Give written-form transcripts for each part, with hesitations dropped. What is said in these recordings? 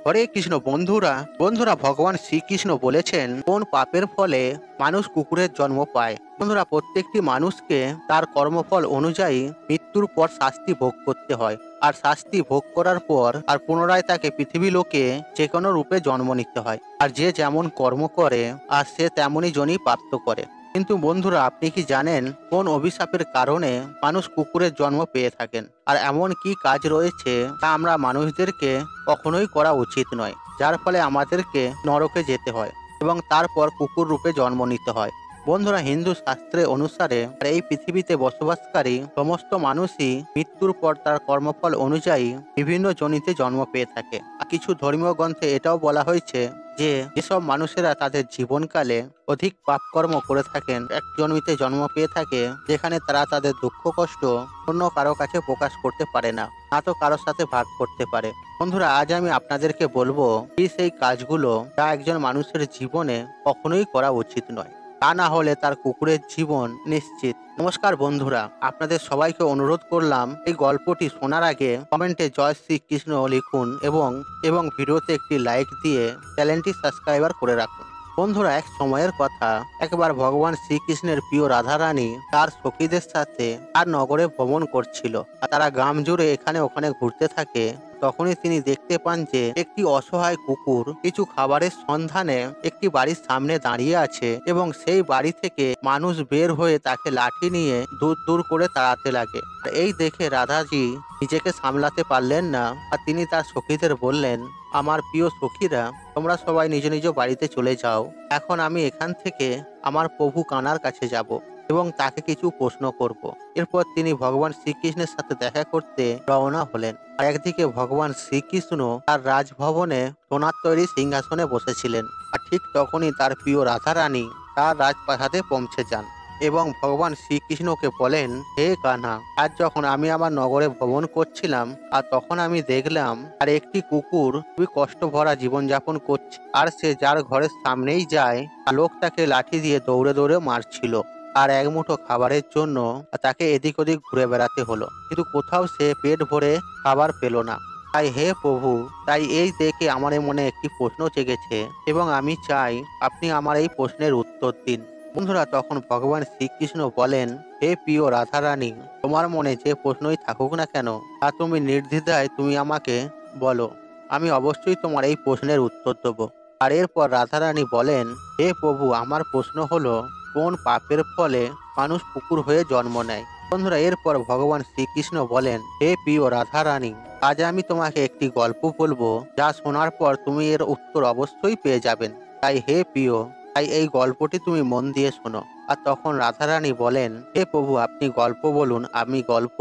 হরে কৃষ্ণ বন্ধুরা বন্ধুরা ভগবান শ্রীকৃষ্ণ বলেছেন কোন পাপের ফলে মানুষ কুকুরের জন্ম পায়। বন্ধুরা, প্রত্যেকটি মানুষকে তার কর্মফল অনুযায়ী মৃত্যুর পর শাস্তি ভোগ করতে হয়। আর শাস্তি ভোগ করার পর আর পুনরায় তাকে পৃথিবী লোকে যে কোনো রূপে জন্ম নিতে হয়। আর যে যেমন কর্ম করে আর সে তেমনই জনই প্রাপ্ত করে। কিন্তু বন্ধুরা, আপনি কি জানেন কোন অভিশাপের কারণে মানুষ কুকুরের জন্ম পেয়ে থাকেন? আর এমন কি কাজ রয়েছে তা আমরা মানুষদেরকে কখনোই করা উচিত নয়, যার ফলে আমাদেরকে নরকে যেতে হয় এবং তারপর কুকুর রূপে জন্ম নিতে হয়। বন্ধুরা, হিন্দু শাস্ত্রে অনুসারে এই পৃথিবীতে বসবাসকারী সমস্ত মানুষই মৃত্যুর পর তার কর্মফল অনুযায়ী বিভিন্ন জনিতে জন্ম পেয়ে থাকে। আর কিছু ধর্মীয় গ্রন্থে এটাও বলা হয়েছে যে যেসব মানুষেরা তাদের জীবনকালে অধিক পাপকর্ম করে থাকেন এক জন্মিতে জন্ম পেয়ে থাকে, যেখানে তারা তাদের দুঃখ কষ্ট অন্য কারো কাছে প্রকাশ করতে পারে না, না তো কারোর সাথে ভাগ করতে পারে। বন্ধুরা, আজ আমি আপনাদেরকে বলবো কি সেই কাজগুলো যা একজন মানুষের জীবনে কখনোই করা উচিত নয়, তা না হলে তার কুকুরের জীবন নিশ্চিত। নমস্কার বন্ধুরা, আপনাদের সবাইকে অনুরোধ করলাম এই গল্পটি শোনার আগে কমেন্টে জয় শ্রীকৃষ্ণ লিখুন এবং এবং ভিডিওতে একটি লাইক দিয়ে চ্যানেলটি সাবস্ক্রাইবার করে রাখুন। বন্ধুরা, এক সময়ের কথা, একবার ভগবান শ্রীকৃষ্ণের প্রিয় রাধারানী তার সখীদের সাথে আর নগরে ভ্রমণ করছিল। আর তারা গ্রাম জুড়ে এখানে ওখানে ঘুরতে থাকে। তখনই তিনি দেখতে পান যে একটি অসহায় কুকুর কিছু খাবারের সন্ধানে একটি বাড়ির সামনে দাঁড়িয়ে আছে এবং সেই বাড়ি থেকে মানুষ বের হয়ে তাকে লাঠি নিয়ে দূর দূর করে তাড়াতে লাগে। আর এই দেখে রাধাজি নিজেকে সামলাতে পারলেন না আর তিনি তার সখীদের বললেন, আমার প্রিয় সখীরা, তোমরা সবাই নিজ নিজ বাড়িতে চলে যাও। এখন আমি এখান থেকে আমার প্রভু কানার কাছে যাব এবং তাকে কিছু প্রশ্ন করব। এরপর তিনি ভগবান শ্রীকৃষ্ণের সাথে দেখা করতে রওনা হলেন। আর একদিকে ভগবান শ্রীকৃষ্ণ তার রাজভবনে সোনার তৈরি সিংহাসনে বসেছিলেন। আর ঠিক তখনই তার প্রিয় রাধারানী তার রাজপ্রাসাদে পৌঁছে যান এবং ভগবান শ্রীকৃষ্ণকে বলেন, হে কানহা, আজ যখন আমি আমার নগরে ভ্রমণ করছিলাম আর তখন আমি দেখলাম আর একটি কুকুর খুবই কষ্ট ভরা জীবনযাপন করছে। আর সে যার ঘরের সামনেই যায় আর লোক তাকে লাঠি দিয়ে দৌড়ে দৌড়ে মারছিল। আর এক মুঠো খাবারের জন্য তাকে এদিক ওদিক ঘুরে বেড়াতে হলো, কিন্তু কোথাও সে পেট ভরে খাবার পেল না। তাই হে প্রভু, তাই এই দেখে আমার মনে একটি প্রশ্ন জেগেছে এবং আমি চাই আপনি আমার এই প্রশ্নের উত্তর দিন। বন্ধুরা, তখন ভগবান শ্রীকৃষ্ণ বলেন, হে প্রিয় রাধারানী, তোমার মনে যে প্রশ্নই থাকুক না কেন তা তুমি নির্দ্বিধায় তুমি আমাকে বলো, আমি অবশ্যই তোমার এই প্রশ্নের উত্তর দেবো। আর এরপর রাধারানী বলেন, হে প্রভু, আমার প্রশ্ন হলো কোন পাপের ফলে মানুষ কুকুর হয়ে জন্ম নেয়। বন্ধুরা, এরপর ভগবান শ্রীকৃষ্ণ বলেন, হে প্রিয় রাধারানী, আজ আমি তোমাকে একটি গল্প বলবো যা শোনার পর তুমি এর উত্তর অবশ্যই পেয়ে যাবেন। তাই হে প্রিয়, তাই এই গল্পটি তুমি মন দিয়ে শোনো। আর তখন রাধারানী বলেন, হে প্রভু, আপনি গল্প বলুন, আমি গল্প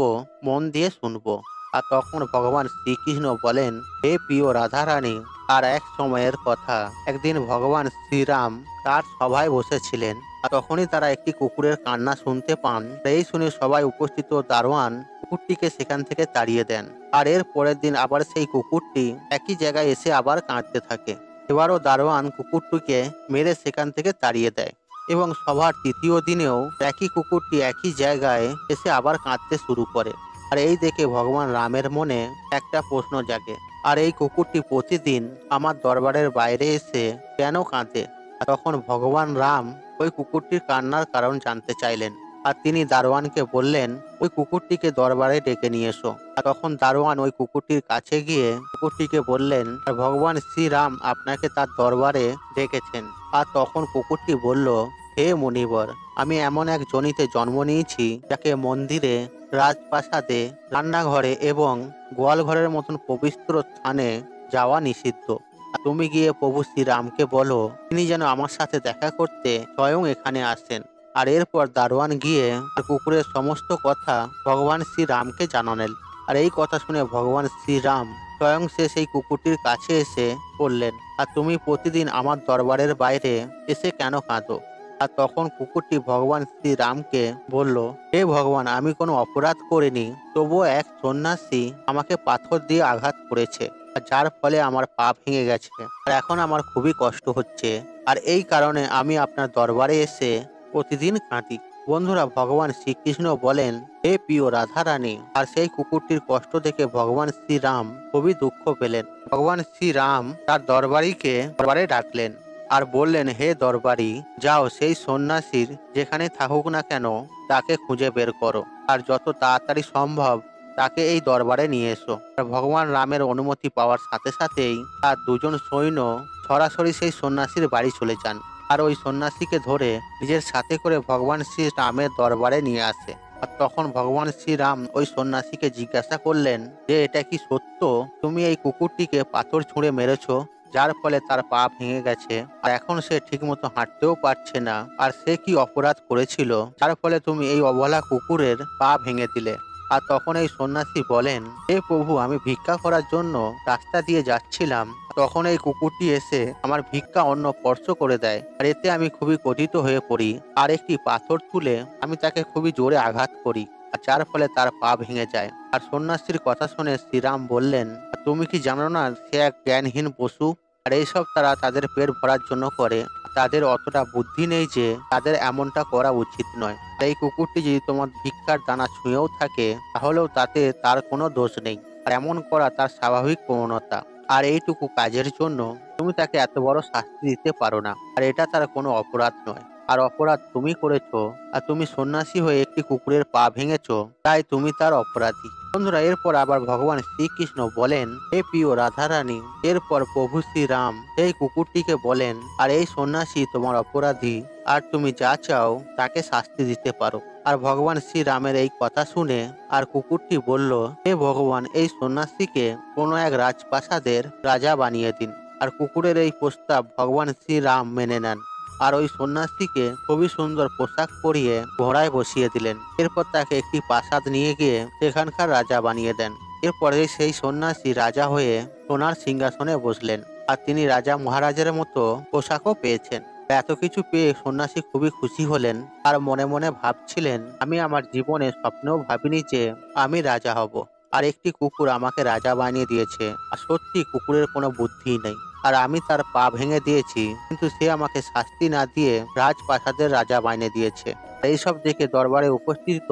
মন দিয়ে শুনবো। আর তখন ভগবান শ্রীকৃষ্ণ বলেন, হে প্রিয় রাধারানী, আর এক সময়ের কথা, একদিন ভগবান শ্রীরাম তার সভায় বসেছিলেন। আর তখনই তারা একটি কুকুরের কান্না শুনতে পান। এই শুনে সবাই উপস্থিত দারোয়ান কুকুরটিকে সেখান থেকে তাড়িয়ে দেন। আর এর পরের দিন আবার সেই কুকুরটি একই জায়গায় এসে আবার কাঁদতে থাকে। এবারও দারোয়ান কুকুরটিকে মেরে সেখান থেকে তাড়িয়ে দেয় এবং সভার তৃতীয় দিনেও একই কুকুরটি একই জায়গায় এসে আবার কাঁদতে শুরু করে। আর এই দেখে ভগবান রামের মনে একটা প্রশ্ন জাগে, আর এই কুকুরটি প্রতিদিন আমার দরবারের বাইরে এসে কেন কাঁদে? আর তখন ভগবান রাম ওই কুকুরটির কান্নার কারণ জানতে চাইলেন। আর তিনি দারোয়ানকে বললেন, ওই কুকুরটিকে দরবারে ডেকে নিয়ে এসো। আর তখন দারোয়ান ওই কুকুরটির কাছে গিয়ে কুকুরটিকে বললেন, আর ভগবান শ্রীরাম আপনাকে তার দরবারে ডেকেছেন। আর তখন কুকুরটি বলল, হে মুনিবর, আমি এমন এক জনিতে জন্ম নিয়েছি যাকে মন্দিরে, রাজপ্রাসাদে, রান্নাঘরে এবং গোয়ালঘরের মতন পবিত্র স্থানে যাওয়া নিষিদ্ধ। আর তুমি গিয়ে প্রভু শ্রীরামকে বলো তিনি যেন আমার সাথে দেখা করতে স্বয়ং এখানে আসেন। আর এরপর দারোয়ান গিয়ে আর কুকুরের সমস্ত কথা ভগবান শ্রীরামকে জানালেন। আর এই কথা শুনে ভগবান শ্রীরাম স্বয়ং সেই কুকুরটির কাছে এসে বললেন, আর তুমি প্রতিদিন আমার দরবারের বাইরে এসে কেন কাঁদো? আর তখন কুকুরটি ভগবান শ্রীরামকে বলল, হে ভগবান, আমি কোনো অপরাধ করিনি, তবুও এক সন্ন্যাসী আমাকে পাথর দিয়ে আঘাত করেছে, আর যার ফলে আমার পা ভেঙে গেছে। আর এখন আমার খুবই কষ্ট হচ্ছে। আর এই কারণে আমি আপনার দরবারে এসে প্রতিদিন কাঁদি। বন্ধুরা ভগবান শ্রীকৃষ্ণ বলেন, হে প্রিয় রাধারানী। আর সেই কুকুরটির কষ্ট দেখে ভগবান শ্রীরাম খুবই দুঃখ পেলেন। ভগবান শ্রীরাম তার দরবারে ডাকলেন আর বললেন, হে দরবারি, যাও সেই সন্ন্যাসীর যেখানে থাকুক না কেন তাকে খুঁজে বের করো, আর যত তাড়াতাড়ি সম্ভব তাকে এই দরবারে নিয়ে এসো। আর ভগবান রামের অনুমতি পাওয়ার সাথে সাথেই তার দুজন সৈন্য সরাসরি সেই সন্ন্যাসীর বাড়ি চলে যান আর ওই সন্ন্যাসীকে ধরে নিজের সাথে করে ভগবান শ্রী রামের দরবারে নিয়ে আসে। আর তখন ভগবান শ্রীরাম ওই সন্ন্যাসীকে জিজ্ঞাসা করলেন যে, এটা কি সত্য তুমি এই কুকুরটিকে পাথর ছুঁড়ে মেরেছো, যার ফলে তার পা ভেঙে গেছে আর এখন সে ঠিকমতো হাঁটতেও পারছে না? আর সে কি অপরাধ করেছিল যার ফলে তুমি এই অবলা কুকুরের পা ভেঙে দিলে? আর তখন এই সন্ন্যাসী বলেন, হে প্রভু, আমি ভিক্ষা করার জন্য রাস্তা দিয়ে যাচ্ছিলাম, তখন এই কুকুরটি এসে আমার ভিক্ষা অন্ন স্পর্শ করে দেয় আর এতে আমি খুবই ক্রোধিত হয়ে পড়ি আর একটি পাথর তুলে আমি তাকে খুবই জোরে আঘাত করি আর যার ফলে তার পা ভেঙে যায়। আর সন্ন্যাসীর কথা শুনে শ্রীরাম বললেন, তুমি কি জানো না সে এক জ্ঞানহীন পশু, আর এইসব তারা তাদের পেট ভরার জন্য করে, তাদের অতটা বুদ্ধি নেই যে তাদের এমনটা করা উচিত নয়। এই কুকুরটি যদি তোমার ভিক্ষার দানা ছুঁয়েও থাকে তাহলেও তাতে তার কোনো দোষ নেই, আর এমন করা তার স্বাভাবিক প্রবণতা। আর এইটুকু কাজের জন্য তুমি তাকে এত বড় শাস্তি দিতে পারো না, আর এটা তার কোনো অপরাধ নয়। আর অপরাধ তুমি করেছো, আর তুমি সন্ন্যাসী হয়ে একটি কুকুরের পা ভেঙেছো, তাই তুমি তার অপরাধী। বন্ধুরা এরপর আবার ভগবান শ্রীকৃষ্ণ বলেন, হে প্রিয় রাধারানী। এরপর প্রভু শ্রীরাম সেই কুকুরটিকে বলেন, আর এই সন্ন্যাসী তোমার অপরাধী, আর তুমি যা চাও তাকে শাস্তি দিতে পারো। আর ভগবান শ্রীরামের এই কথা শুনে আর কুকুরটি বলল, হে ভগবান, এই সন্ন্যাসীকে কোনো এক রাজপ্রাসাদের রাজা বানিয়ে দিন। আর কুকুরের এই প্রস্তাব ভগবান শ্রীরাম মেনে নেন আর ওই সন্ন্যাসীকে খুবই সুন্দর পোশাক পরিয়ে ঘোড়ায় বসিয়ে দিলেন। এরপর তাকে একটি প্রাসাদ নিয়ে গিয়ে সেখানকার রাজা বানিয়ে দেন। এরপরে সেই সন্ন্যাসী রাজা হয়ে সোনার সিংহাসনে বসলেন আর তিনি রাজা মহারাজের মতো পোশাকও পেয়েছেন। এত কিছু পেয়ে সন্ন্যাসী খুবই খুশি হলেন আর মনে মনে ভাবছিলেন, আমি আমার জীবনে স্বপ্নেও ভাবিনি যে আমি রাজা হব, আর একটি কুকুর আমাকে রাজা বানিয়ে দিয়েছে। আর সত্যি কুকুরের কোনো বুদ্ধি নেই, আর আমি তার পা ভেঙে দিয়েছি কিন্তু সে আমাকে শাস্তি না দিয়ে রাজপ্রাসাদের রাজা বানিয়ে দিয়েছে। এইসব দেখে দরবারে উপস্থিত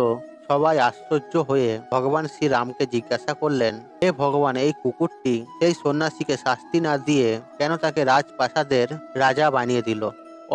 সবাই আশ্চর্য হয়ে ভগবান শ্রীরামকে জিজ্ঞাসা করলেন, হে ভগবান, এই কুকুরটি সেই সন্ন্যাসীকে শাস্তি না দিয়ে কেন তাকে রাজপ্রাসাদের রাজা বানিয়ে দিল,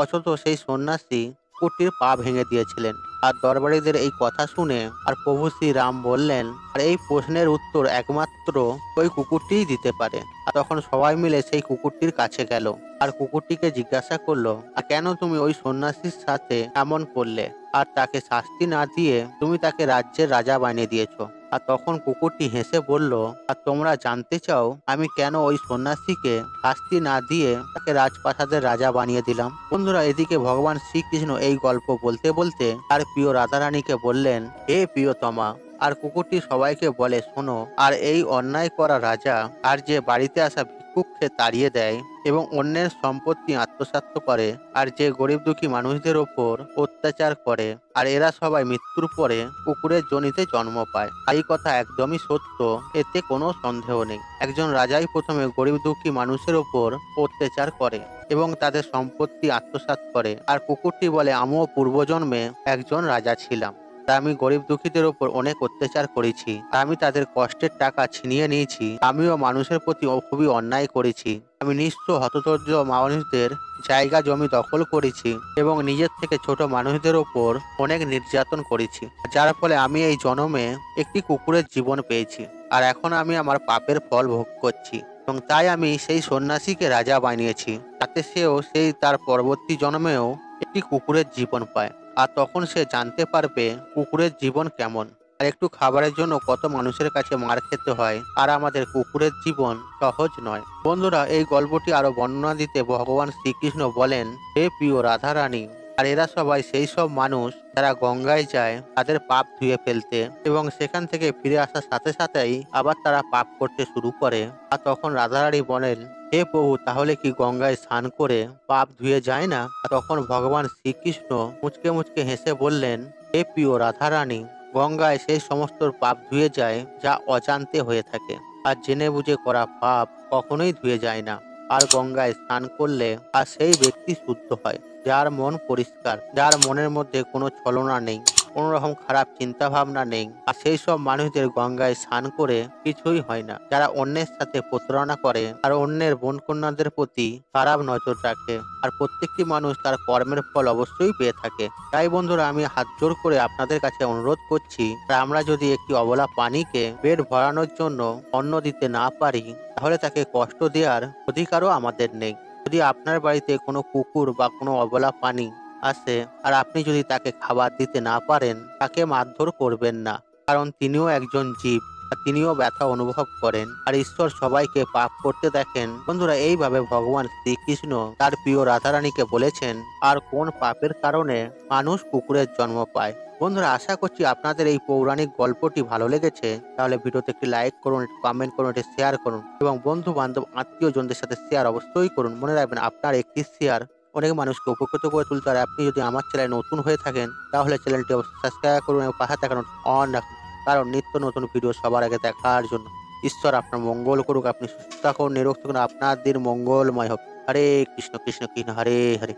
অথচ সেই সন্ন্যাসী কুকুরটির পা ভেঙে দিয়েছিলেন? আর দরবারীদের এই কথা শুনে আর প্রভু শ্রীরাম বললেন, আর এই প্রশ্নের উত্তর একমাত্র ওই কুকুরটিই দিতে পারে। আর তখন সবাই মিলে সেই কুকুরটির কাছে গেল আর কুকুরটিকে জিজ্ঞাসা করলো, আর কেন তুমি ওই সন্ন্যাসীর সাথে এমন করলে, আর তাকে শাস্তি না দিয়ে তুমি তাকে রাজ্যের রাজা বানিয়ে দিয়েছো? আর তখন কুকুরটি হেসে বলল, আর তোমরা জানতে চাও আমি কেন ওই সন্ন্যাসীকে শাস্তি না দিয়ে তাকে রাজপ্রাসাদের রাজা বানিয়ে দিলাম? বন্ধুরা এদিকে ভগবান শ্রীকৃষ্ণ এই গল্প বলতে বলতে তার প্রিয় রাধারানীকে বললেন, হে প্রিয়তমা। আর কুকুরটি সবাইকে বলে, শোনো, আর এই অন্যায় করা রাজা আর যে বাড়িতে আসা ভিক্ষুককে তাড়িয়ে দেয় এবং অন্যের সম্পত্তি আত্মসাৎ করে, আর যে গরিব দুঃখী মানুষদের ওপর অত্যাচার করে, আর এরা সবাই মৃত্যুর পরে কুকুরের যোনিতে জন্ম পায়। এই কথা একদমই সত্য, এতে কোনো সন্দেহ নেই। একজন রাজাই প্রথমে গরিব দুঃখী মানুষের ওপর অত্যাচার করে এবং তাদের সম্পত্তি আত্মসাৎ করে। আর কুকুরটি বলে, আমিও পূর্বজন্মে একজন রাজা ছিলাম, তা আমি গরিব দুঃখীদের ওপর অনেক অত্যাচার করেছি, আমি তাদের কষ্টের টাকা ছিনিয়ে নিয়েছি, আমিও মানুষের প্রতি খুবই অন্যায় করেছি, আমি নিঃস্ব হতদরিদ্র মানুষদের জায়গা জমি দখল করেছি এবং নিজের থেকে ছোট মানুষদের ওপর অনেক নির্যাতন করেছি, যার ফলে আমি এই জন্মে একটি কুকুরের জীবন পেয়েছি। আর এখন আমি আমার পাপের ফল ভোগ করছি এবং তাই আমি সেই সন্ন্যাসীকে রাজা বানিয়েছি, যাতে সেও সেই তার পরবর্তী জন্মেও একটি কুকুরের জীবন পায়। আর তখন সে জানতে পারবে কুকুরের জীবন কেমন, আর একটু খাবারের জন্য কত মানুষের কাছে মার খেতে হয়, আর আমাদের কুকুরের জীবন সহজ নয়। বন্ধুরা এই গল্পটি আরো বর্ণনা দিতে ভগবান শ্রীকৃষ্ণ বলেন, হে প্রিয় রাধারানী। আর এরা সবাই সেই সব মানুষ যারা গঙ্গায় যায় তাদের পাপ ধুয়ে ফেলতে এবং সেখান থেকে ফিরে আসার সাথে সাথেই আবার তারা পাপ করতে শুরু করে। আর তখন রাধারানী বলেন, হে প্রভু, তাহলে কি গঙ্গায় স্নান করে পাপ ধুয়ে যায় না? তখন ভগবান শ্রীকৃষ্ণ মুচকে মুচকে হেসে বললেন, হে প্রিয় রাধারানী, গঙ্গায় সেই সমস্ত পাপ ধুয়ে যায় যা অজান্তে হয়ে থাকে, আর জেনে বুঝে করা পাপ কখনোই ধুয়ে যায় না। আর গঙ্গায় স্নান করলে আর সেই ব্যক্তি শুদ্ধ হয়, যার মন পরিষ্কার, যার মনের মধ্যে কোনো ছলনা নেই, কোনো রকম খারাপ চিন্তা ভাবনা নেই। আর সেই সব মানুষদের গঙ্গায় স্নান করে কিছুই হয় না, যারা অন্যের সাথে প্রতারণা করে আর অন্যের বোন কন্যাদের প্রতি খারাপ নজর রাখে। আর প্রত্যেকটি মানুষ তার কর্মের ফল অবশ্যই পেয়ে থাকে। তাই বন্ধুরা, আমি হাত জোর করে আপনাদের কাছে অনুরোধ করছি, আমরা যদি একটি অবলা প্রাণীকে পেট ভরানোর জন্য অন্ন দিতে না পারি, তাহলে তাকে কষ্ট দেওয়ার অধিকারও আমাদের নেই। যদি আপনার বাড়িতে কোনো কুকুর বা কোনো অবলা প্রাণী আসে আর আপনি যদি তাকে খাবার দিতে না পারেন, তাকে মারধর করবেন না, কারণ তিনিও একজন জীব আর তিনিও ব্যথা অনুভব করেন। আর ঈশ্বর সবাইকে পাপ করতে দেখেন। বন্ধুরা, এইভাবে ভগবান শ্রীকৃষ্ণ তার প্রিয় রাধারানীকে বলেছেন, আর কোন পাপের কারণে মানুষ কুকুরের জন্ম পায়। বন্ধুরা, আশা করছি আপনাদের এই পৌরাণিক গল্পটি ভালো লেগেছে। তাহলে ভিডিওতে একটি লাইক করুন, একটি কমেন্ট করুন, একটি শেয়ার করুন এবং বন্ধু বান্ধব আত্মীয়জনদের সাথে শেয়ার অবশ্যই করুন। মনে রাখবেন, আপনার একটি শেয়ার অনেক মানুষকে উপকৃত করে তুলতে। আর আপনি যদি আমার চ্যানেলে নতুন হয়ে থাকেন, তাহলে চ্যানেলটি অবশ্যই সাবস্ক্রাইব করুন এবং পাশে থাকা অন রাখুন, কারণ নিত্য নতুন ভিডিও সবার আগে দেখার জন্য। ঈশ্বর আপনার মঙ্গল করুক, আপনি সুস্থ থাকুন, নিরোগ থাকুন, আপনার দিন মঙ্গলময় হোক। হরে কৃষ্ণ কৃষ্ণ কৃষ্ণ হরে হরে।